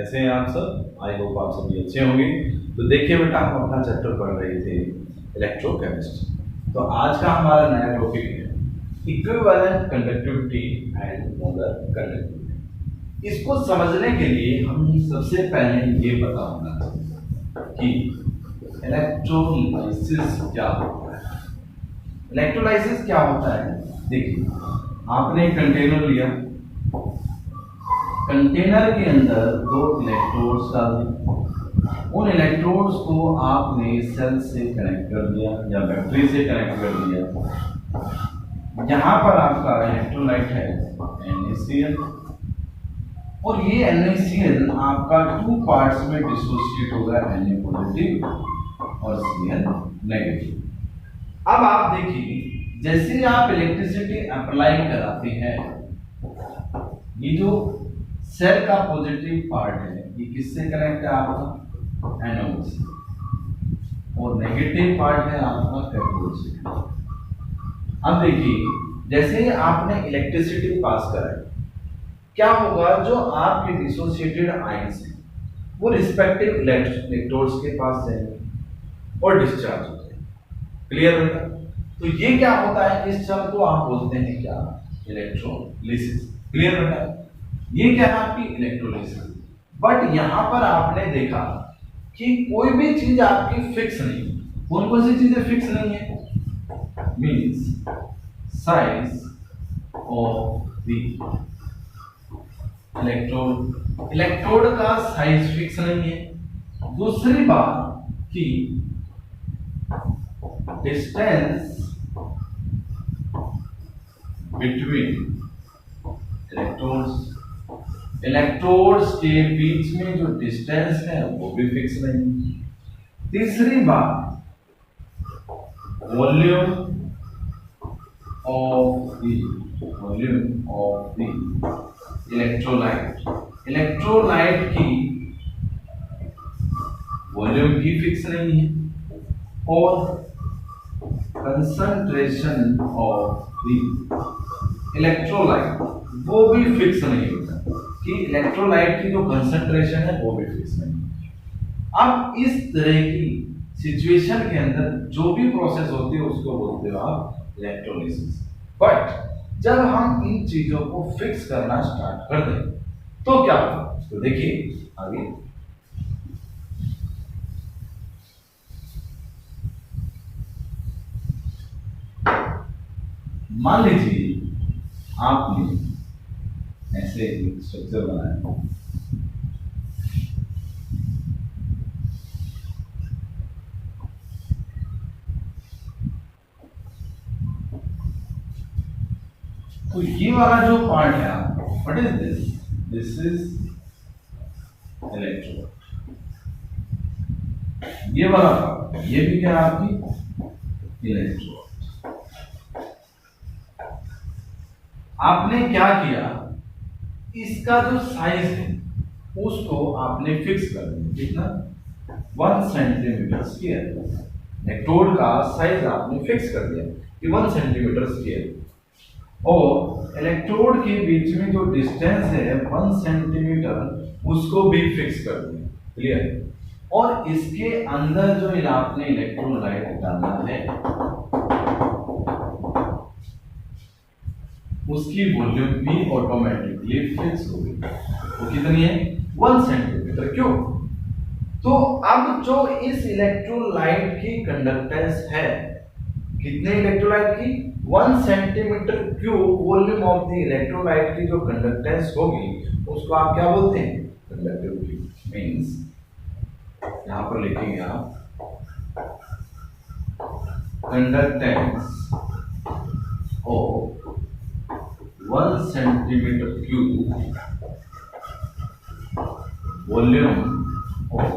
कैसे हैं आप सब? आई होप आप सभी अच्छे होंगे। तो देखिए बेटा, हम अपना चैप्टर पढ़ रहे थे इलेक्ट्रोकेमिस्ट्री। तो आज का हमारा नया टॉपिक है equivalent conductivity and molar conductivity. इसको समझने के लिए हम सबसे पहले ये पता होना चाहिए कि इलेक्ट्रोलाइसिस क्या होता है। इलेक्ट्रोलाइसिस क्या होता है? देखिए, आपने एक कंटेनर लिया, कंटेनर के अंदर दो इलेक्ट्रोड्स डाल दिए। उन इलेक्ट्रोड्स को आपने सेल से कनेक्ट कर दिया या बैटरी से कनेक्ट कर दिया। यहाँ पर आपका इलेक्ट्रोलाइट है NaCl, और ये NaCl आपका टू पार्ट्स में डिसोसिएट होगा, Na पॉजिटिव और Cl नेगेटिव। अब आप देखिए, जैसे आप इलेक्ट्रिसिटी अप्लाई कराते हैं, ये जो सेल का पॉजिटिव पार्ट है ये किससे कनेक्ट है? आपका एनोड से, और नेगेटिव पार्ट है आपका कैथोड से। अब देखिए, जैसे आपने इलेक्ट्रिसिटी पास कराई, क्या होगा? जो आपके डिसोसिएटेड आयंस हैं वो रिस्पेक्टिव इलेक्ट्रोड्स के पास जाएंगे और डिस्चार्ज हो जाएंगे। क्लियर बेटा? तो ये क्या होता है? इस चल को आप बोलते हैं क्या? इलेक्ट्रोलिसिस। क्लियर बेटा? ये क्या है? आपकी इलेक्ट्रोलाइसिस। बट यहां पर आपने देखा कि कोई भी चीज आपकी फिक्स नहीं है। कौन कौन सी चीजें फिक्स नहीं है? Means size of the electrode, electrode का साइज फिक्स नहीं है। दूसरी बात कि डिस्टेंस बिटवीन इलेक्ट्रोड्स, इलेक्ट्रोड्स के बीच में जो डिस्टेंस है वो भी फिक्स नहीं। तीसरी बात, volume of the electrolyte, electrolyte की वॉल्यूम भी फिक्स नहीं है, और कंसंट्रेशन ऑफ द इलेक्ट्रोलाइट वो भी फिक्स नहीं होता कि इलेक्ट्रोलाइट की जो कंसंट्रेशन है वो भी फिक्स नहीं। अब इस तरह की सिचुएशन के अंदर जो भी प्रोसेस होती है उसको बोलते हो आप इलेक्ट्रोलिसिस। बट जब हम इन चीजों को फिक्स करना स्टार्ट कर दें तो क्या होगा? तो देखिए आगे, मान लीजिए आपने ऐसे एक स्ट्रक्चर बनाया, तो ये वाला जो पार्ट है आपका, what is this? This is electrode. ये वाला पार्ट, ये भी क्या है आपकी? इलेक्ट्रोड। आपने क्या किया? इसका जो साइज है उसको आपने फिक्स कर दिया। कितना? 1 सेंटीमीटर स्क्वायर। इलेक्ट्रोड का साइज आपने फिक्स कर दिया कि 1 सेंटीमीटर स्क्वायर, और इलेक्ट्रोड के बीच में जो डिस्टेंस है 1 सेंटीमीटर उसको भी फिक्स कर दिया। क्लियर? और इसके अंदर जो आपने इलेक्ट्रोलाइट डाला है उसकी वॉल्यूम भी ऑटोमेटिकली फिक्स हो गई। वो कितनी है? 1 सेंटीमीटर। क्यों? तो अब जो इस इलेक्ट्रोलाइट की कंडक्टेंस है, कितने इलेक्ट्रोलाइट की? 1 centimetre cube volume of the electrolyte की जो कंडक्टेंस होगी उसको आप क्या बोलते हैं? कंडक्टिविटी। मींस यहां पर लिखेंगे आप conductance of 1 centimetre cube volume of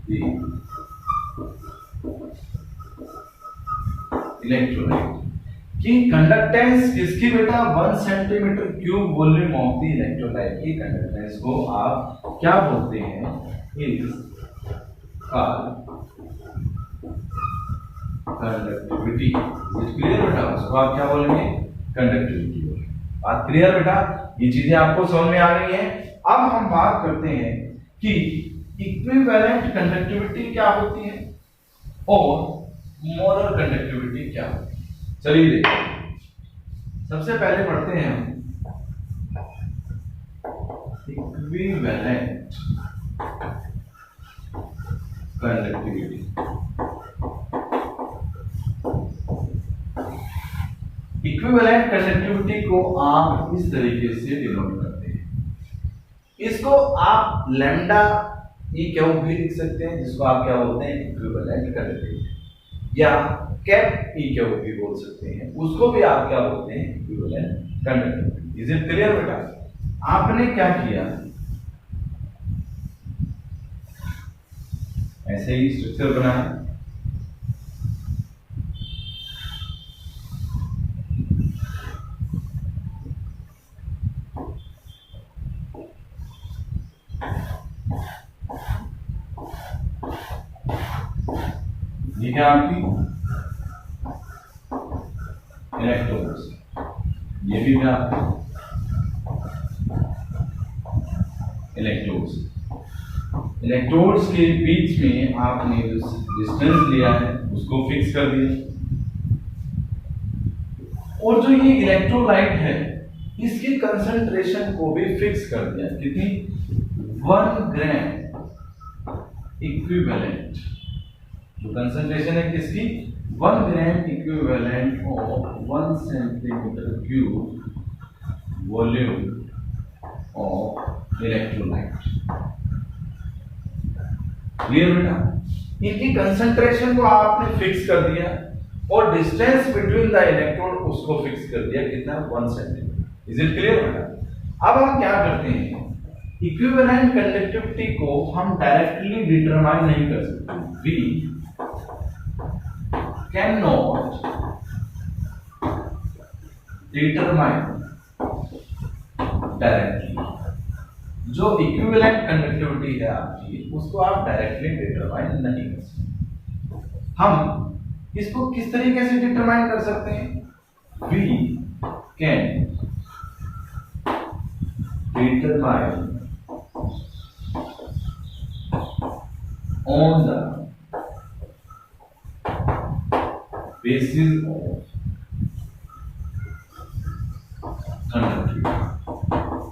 the electrolyte की कंडक्टेंस किसकी बेटा? 1 centimetre cube volume of the electrolyte की कंडक्टेंस को आप क्या बोलते हैं? Is called conductivity. क्लियर बेटा? उसको आप क्या बोलेंगे? कंडक्टिविटी। बात क्लियर बेटा? ये चीजें आपको समझ में आ रही हैं? अब हम बात करते हैं कि इक्विवेलेंट कंडक्टिविटी क्या होती है और मोलर कंडक्टिविटी क्या होती है। चलिए देखते सबसे पहले पढ़ते हैं हम इक्विवेलेंट कंडक्टिविटी। इक्विवेलेंट कंडक्टिविटी को आप इस तरीके से डिनोट करते हैं, इसको आप लैम्डा ई क्यू भी लिख सकते हैं, जिसको आप क्या बोलते हैं इक्विवेलेंट कंडक्टिविटी, या कैप ई क्यू भी बोल सकते हैं, उसको भी आप क्या बोलते हैं equivalent conductivity. Is it clear बेटा? आपने क्या किया, ऐसे ही स्ट्रक्चर बनाया, ये क्या आपकी इलेक्ट्रोड्स, ये भी क्या इलेक्ट्रोड्स। इलेक्ट्रोड्स के बीच में आपने जो डिस्टेंस लिया है उसको फिक्स कर दिया, और जो ये इलेक्ट्रोलाइट है इसकी कंसंट्रेशन को भी फिक्स कर दिया। कितनी? 1 ग्राम इक्विवेलेंट, जो कंसंट्रेशन है किसकी? 1 gram equivalent of 1 centimetre cube volume of electrolyte. Clear बेटा? इनकी कंसंट्रेशन को आपने फिक्स कर दिया और डिस्टेंस बिटवीन द इलेक्ट्रोड उसको फिक्स कर दिया, कितना? 1 सेंटीमीटर। इज इट क्लियर बेटा? अब हम क्या करते हैं, इक्विवेलेंट कंडक्टिविटी को हम डायरेक्टली डिटरमाइन नहीं कर सकते। We can not determine directly. जो इक्विवेलेंट कंडक्टिविटी है आपकी, उसको आप डायरेक्टली डिटरमाइन नहीं कर सकते। हम इसको किस तरीके से डिटरमाइन कर सकते हैं? We can determine on the basis of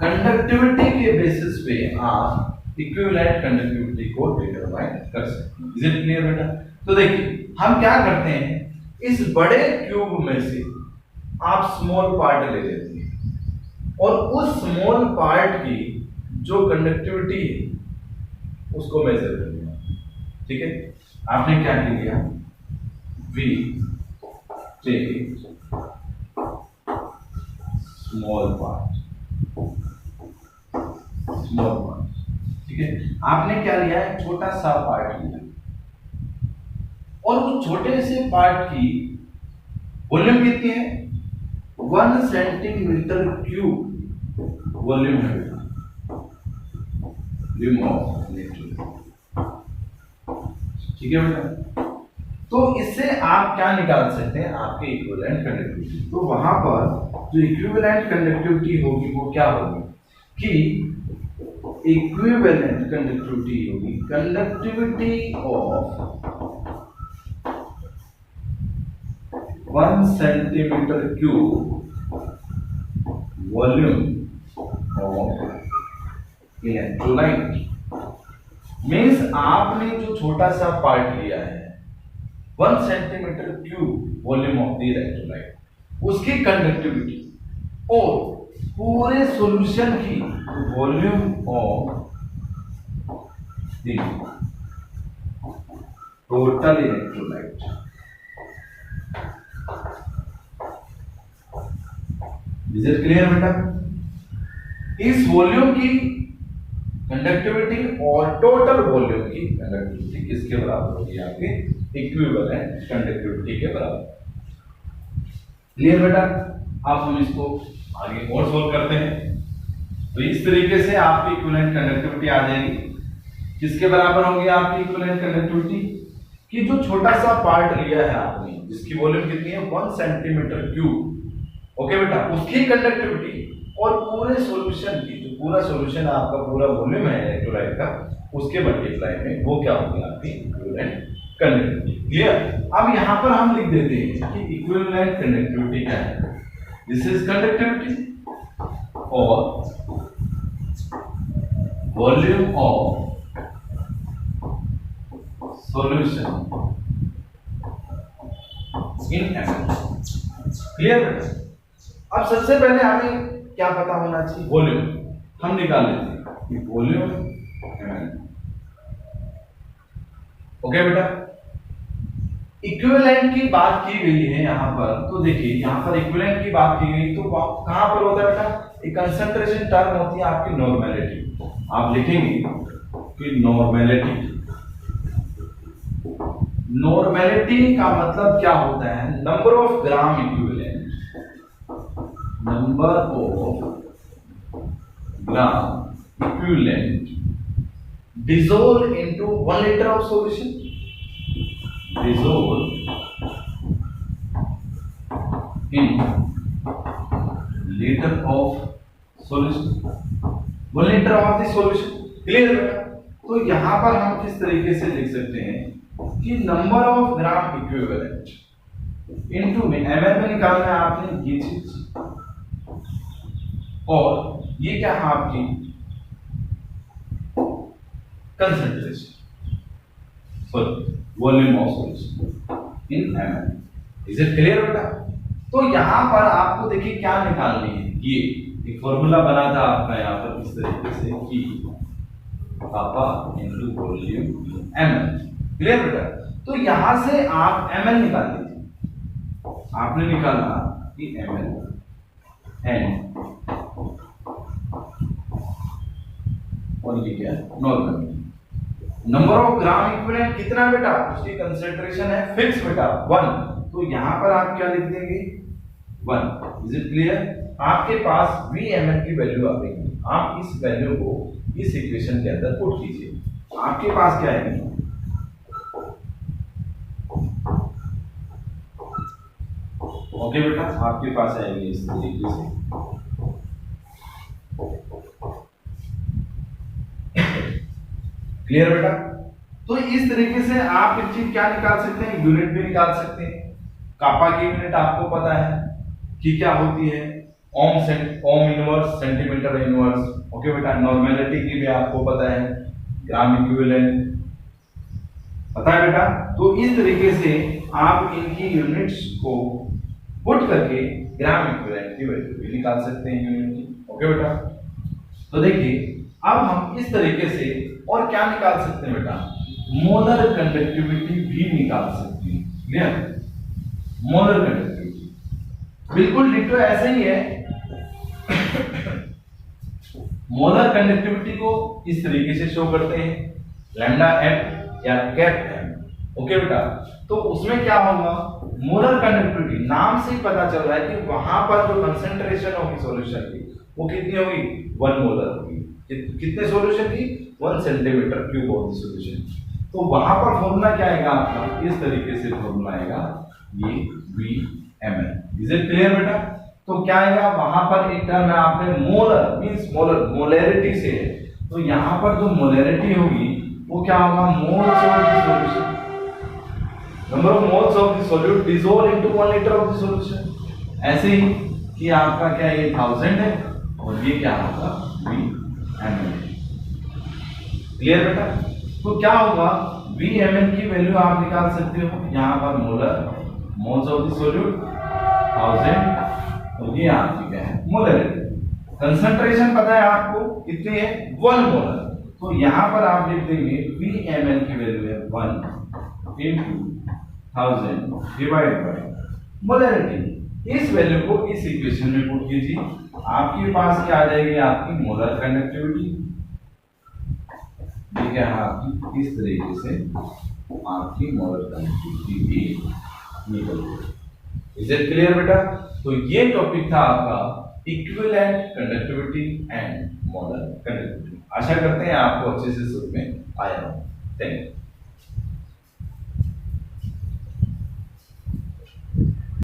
conductivity के बेसिस पे आप इक्विवेलेंट कंडक्टिविटी को डिटरमाइन कर सकते हैं। इज इट क्लियर बेटा? तो देखिए हम क्या करते हैं, इस बड़े क्यूब में से आप स्मॉल पार्ट ले लेते हैं और उस स्मॉल पार्ट की जो कंडक्टिविटी है उसको मेजर कर लिया। ठीक है, आपने क्या किया? वी टेक स्मॉल पार्ट, ठीक है। आपने क्या लिया है? छोटा सा पार्ट लिया, और उस छोटे से पार्ट की वॉल्यूम कितनी है? 1 सेंटीमीटर क्यूब वॉल्यूम है, ठीक है बेटा। तो इससे आप क्या निकाल सकते हैं? आपके इक्विवेलेंट कंडक्टिविटी। तो वहां पर जो इक्विवेलेंट कंडक्टिविटी होगी वो क्या होगी कि इक्विवेलेंट कंडक्टिविटी होगी conductivity of 1 centimetre cube volume of electrolyte. Means आपने जो छोटा सा पार्ट लिया है 1 centimetre cube volume of the electrolyte, उसकी कंडक्टिविटी और पूरे सॉल्यूशन की volume of the total electrolyte. Is it clear बेटा? इस वॉल्यूम की कंडक्टिविटी और टोटल वॉल्यूम की कंडक्टिविटी किसके बराबर होगी? आपके इक्विवेलेंट कंडक्टिविटी के बराबर। क्लियर बेटा? अब हम इसको आगे और सोल्व करते हैं। तो इस तरीके से आपकी इक्विवेलेंट कंडक्टिविटी आ जाएगी। किसके बराबर होगी आपकी इक्विवेलेंट कंडक्टिविटी? कि जो छोटा सा पार्ट लिया है आपने, जिसकी वॉल्यूम कितनी है? 1 सेंटीमीटर क्यूब। ओके बेटा, उसकी कंडक्टिविटी और पूरे सॉल्यूशन की जो पूरा सॉल्यूशन आपका पूरा वॉल्यूम है इलेक्ट्रोलाइट का, उसके मल्टीप्लाई में वो क्या होगी आपकी इक्विवेलेंट कंडक्टिविटी। क्लियर। अब यहाँ पर हम लिख देते हैं कि इक्विवेलेंट कंडक्टिविटी क्या है। दिस इज कंडक्टिविटी और volume of solution in ml। Clear. अब सबसे पहले हमें क्या पता होना चाहिए, वॉल्यूम हम निकाल लेते हैं कि वॉल्यूम ml। ओके बेटा, इक्विवेलेंट की बात की गई है यहाँ पर, तो देखिए यहाँ पर इक्विवेलेंट की बात की गई तो कहां पर होता है बेटा, एक कंसंट्रेशन टर्म होती है आपकी नॉर्मेलिटी। आप लिखेंगे कि नॉर्मेलिटी, नॉर्मेलिटी का मतलब क्या होता है, number of gram equivalent, number of gram equivalent dissolved into 1 liter of solution, dissolved in liter of solution, 1 liter of the solution। Clear बेटा। तो यहां पर हम किस तरीके से लिख सकते हैं कि number of gram equivalent into में ml में निकालना है आपने ये चीज, और ये क्या है आपकी concentration, sorry, volume of solution in ml। Is it clear बेटा। तो यहाँ पर आपको देखिए क्या निकालनी है, ये एक फॉर्मूला बना था आपका यहाँ पर इस तरीके से कि पापा इनटू वॉल्यूम ml। क्लियर बेटा। तो यहाँ से आप ml निकाल लीजिए, आपने निकाला कि ml n और ये क्या normal. Number of gram equivalent कितना बेटा, उसकी कंसंट्रेशन है फिक्स बेटा 1, तो यहां पर आप क्या लिख देंगे 1। Is it clear. आपके पास Vml की वैल्यू आ गई, आप इस वैल्यू को इस इक्वेशन के अंदर पुट कीजिए, आपके पास क्या आएगी, ओके बेटा, आपके पास आएगी इस तरीके से। क्लियर बेटा। तो इस तरीके से आप एक चीज क्या निकाल सकते हैं, यूनिट भी निकाल सकते हैं। कापा की यूनिट आपको पता है कि क्या होती है, ohm inverse centimetre inverse. Okay बेटा। नॉर्मेलिटी की भी आपको पता है, ग्राम इक्विवेलेंट पता है बेटा। तो इस तरीके से आप इनकी यूनिट्स को पुट करके ग्राम इक्विवेलेंट की वैल्यू भी निकाल सकते हैं यूनिट की। ओके बेटा। तो देखिए अब हम इस तरीके से और क्या निकाल सकते हैं बेटा, मोलर कंडक्टिविटी भी निकाल सकते हैं। क्लियर। मोलर कंडक्टिविटी बिल्कुल डिटो ऐसे ही है। मोलर कंडक्टिविटी को इस तरीके से शो करते हैं, लैम्डा एम या कैप एम। ओके बेटा। तो उसमें क्या होगा, मोलर कंडक्टिविटी नाम से ही पता चल रहा है कि वहां पर जो कंसंट्रेशन होगी सॉल्यूशन की वो कितनी होगी, 1 मोलर होगी। कितने सॉल्यूशन की, 1 centimetre cube of the solution. तो वहां पर फॉर्मूला क्या आएगा आपका, इस तरीके से फॉर्मूला आएगा ये Vml। इज इट क्लियर बेटा। तो क्या आएगा, वहां पर एक टर्म है आपने मोलर मींस मोलर, मोलैरिटी से है, तो यहां पर जो मोलैरिटी होगी वो क्या होगा, moles of the solution, number of moles of the solute dissolve into 1 litre of the solution. ऐसे ही कि आपका क्या ये 1000 है और ये क्या होगा Vml। क्लियर बेटा। तो क्या होगा, Vml की वैल्यू आप निकाल सकते हो, यहाँ पर molar moles of the solute 1000 और ये आपकी क्या है मोलैरिटी। कंसंट्रेशन पता है आपको कितनी है, 1 मोलर। तो यहाँ पर आप लिख देंगे Vml की वैल्यू है 1 into 1000 डिवाइड बाय मोलैरिटी। इस वैल्यू को इस इक्वेशन में पुट कीजिए, आपके पास क्या आ जाएगी, आपकी मोलर कंडक्टिविटी। ठीक है, आपकी इस तरीके से आपकी मोलर कंडक्टिविटी भी निकल गई। इज इट क्लियर बेटा। तो ये टॉपिक था आपका equivalent conductivity and molar conductivity. आशा करते हैं आपको अच्छे से समझ में आया हो। Thank you.